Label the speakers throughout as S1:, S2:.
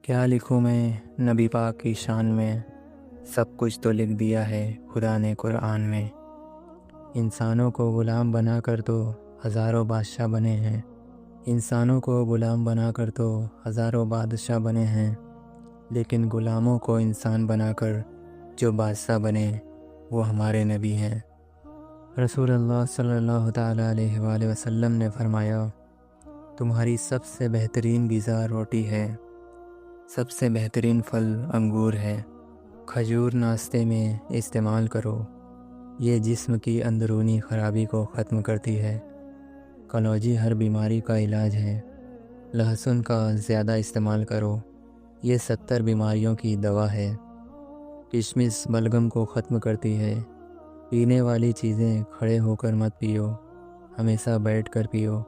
S1: क्या लिखूं मैं नबी पाक की शान में, सब कुछ तो लिख दिया है खुदा ने कुरान में। इंसानों को ग़ुलाम बना कर तो हज़ारों बादशाह बने हैं। इंसानों को ग़ुलाम बना कर तो हज़ारों बादशाह बने हैं, लेकिन ग़ुलामों को इंसान बनाकर जो बादशाह बने वो हमारे नबी हैं। रसूलुल्लाह सल्लल्लाहु ताला अलैहि वसल्लम ने फरमाया, तुम्हारी सबसे बेहतरीन ग़िज़ा रोटी है, सबसे बेहतरीन फल अंगूर है। खजूर नाश्ते में इस्तेमाल करो, ये जिस्म की अंदरूनी ख़राबी को ख़त्म करती है। कलौजी हर बीमारी का इलाज है। लहसुन का ज़्यादा इस्तेमाल करो, ये 70 बीमारियों की दवा है। किशमिश बलगम को ख़त्म करती है। पीने वाली चीज़ें खड़े होकर मत पियो, हमेशा बैठ कर पियो।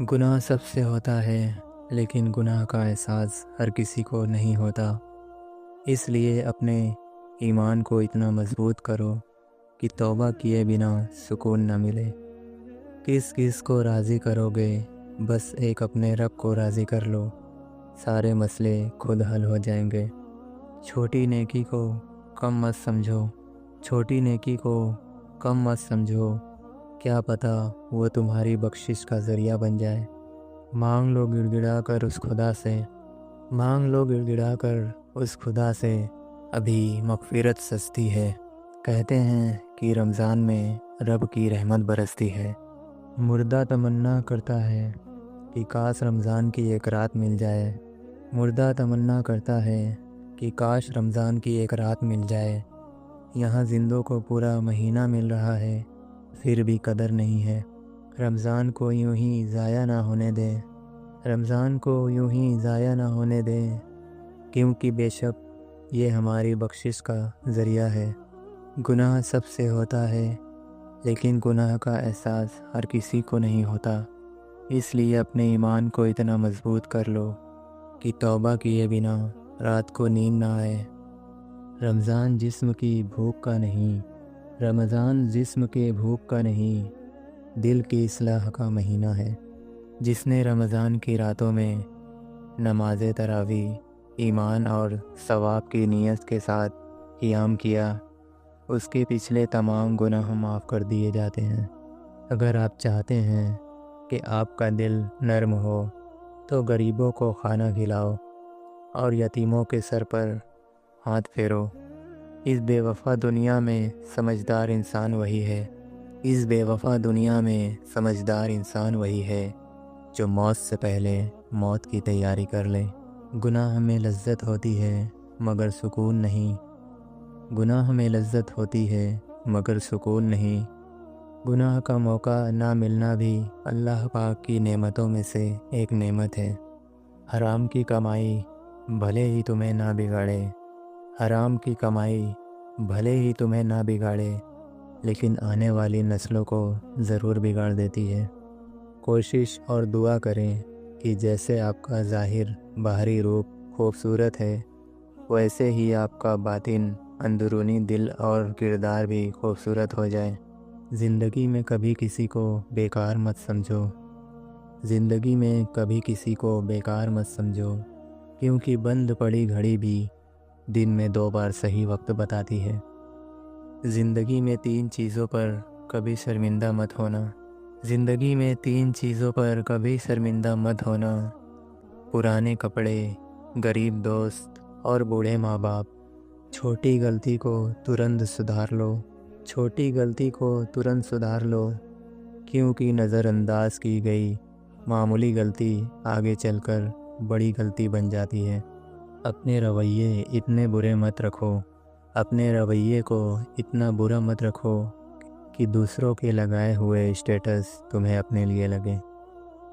S1: गुनाह सबसे होता है, लेकिन गुनाह का एहसास हर किसी को नहीं होता। इसलिए अपने ईमान को इतना मजबूत करो कि तौबा किए बिना सुकून न मिले। किस किस को राज़ी करोगे, बस एक अपने रब को राज़ी कर लो, सारे मसले खुद हल हो जाएंगे। छोटी नेकी को कम मत समझो, छोटी नेकी को कम मत समझो, क्या पता वो तुम्हारी बख्शिश का ज़रिया बन जाए। मांग लो गिड़गिड़ा कर उस खुदा से, मांग लो गिड़गिड़ा कर उस खुदा से, अभी मग़फ़िरत सस्ती है। कहते हैं कि रमज़ान में रब की रहमत बरसती है। मुर्दा तमन्ना करता है कि काश रमज़ान की एक रात मिल जाए। मुर्दा तमन्ना करता है कि काश रमज़ान की एक रात मिल जाए। यहाँ जिंदों को पूरा महीना मिल रहा है, फिर भी कदर नहीं है। रमज़ान को यूं ही ज़ाया ना होने दें, रमज़ान को यूं ही ज़ाया ना होने दें, क्योंकि बेशक ये हमारी बख्शिश का ज़रिया है। गुनाह सबसे होता है, लेकिन गुनाह का एहसास हर किसी को नहीं होता। इसलिए अपने ईमान को इतना मजबूत कर लो कि तौबा किए बिना रात को नींद ना आए। रमज़ान जिस्म की भूख का नहीं, रमज़ान जिस्म के भूख का नहीं, दिल की इस्लाह का महीना है। जिसने रमज़ान की रातों में नमाज़ तरावी ईमान और सवाब की नीयत के साथ क़ियाम किया, उसके पिछले तमाम गुनाह माफ़ कर दिए जाते हैं। अगर आप चाहते हैं कि आपका दिल नरम हो, तो गरीबों को खाना खिलाओ और यतीमों के सर पर हाथ फेरो। इस बेवफा दुनिया में समझदार इंसान वही है, इस बेवफा दुनिया में समझदार इंसान वही है जो मौत से पहले मौत की तैयारी कर ले। गुनाह में लज्जत होती है मगर सुकून नहीं, गुनाह में लज्जत होती है मगर सुकून नहीं। गुनाह का मौका ना मिलना भी अल्लाह पाक की नेमतों में से एक नेमत है। हराम की कमाई भले ही तुम्हें ना बिगाड़े, हराम की कमाई भले ही तुम्हें ना बिगाड़े, लेकिन आने वाली नस्लों को ज़रूर बिगाड़ देती है। कोशिश और दुआ करें कि जैसे आपका ज़ाहिर बाहरी रूप खूबसूरत है, वैसे ही आपका बातिन अंदरूनी दिल और किरदार भी खूबसूरत हो जाए। ज़िंदगी में कभी किसी को बेकार मत समझो, ज़िंदगी में कभी किसी को बेकार मत समझो, क्योंकि बंद पड़ी घड़ी भी दिन में 2 बार सही वक्त बताती है। ज़िंदगी में 3 चीज़ों पर कभी शर्मिंदा मत होना, ज़िंदगी में 3 चीज़ों पर कभी शर्मिंदा मत होना। पुराने कपड़े, गरीब दोस्त और बूढ़े माँ बाप। छोटी गलती को तुरंत सुधार लो, छोटी गलती को तुरंत सुधार लो, क्योंकि नज़रअंदाज की गई मामूली गलती आगे चलकर बड़ी गलती बन जाती है। अपने रवैये इतने बुरे मत रखो, अपने रवैये को इतना बुरा मत रखो कि दूसरों के लगाए हुए स्टेटस तुम्हें अपने लिए लगे।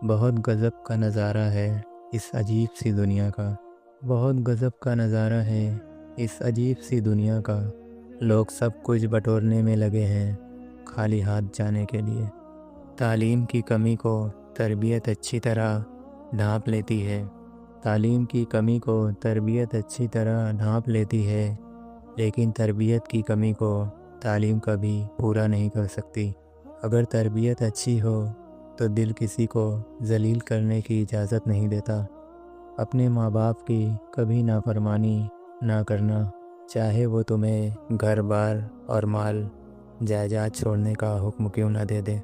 S1: बहुत गज़ब का नज़ारा है इस अजीब सी दुनिया का, बहुत गज़ब का नज़ारा है इस अजीब सी दुनिया का। लोग सब कुछ बटोरने में लगे हैं, खाली हाथ जाने के लिए। तालीम की कमी को तरबियत अच्छी तरह ढांप लेती है, तालीम की कमी को तरबियत अच्छी तरह ढांप लेती है, लेकिन तरबियत की कमी को तालीम कभी पूरा नहीं कर सकती। अगर तरबियत अच्छी हो तो दिल किसी को जलील करने की इजाज़त नहीं देता। اپنے ماں باپ کی کبھی نافرمانی نہ کرنا، چاہے وہ تمہیں گھر بار اور مال جائیداد چھوڑنے کا حکم کیوں نہ دے دے۔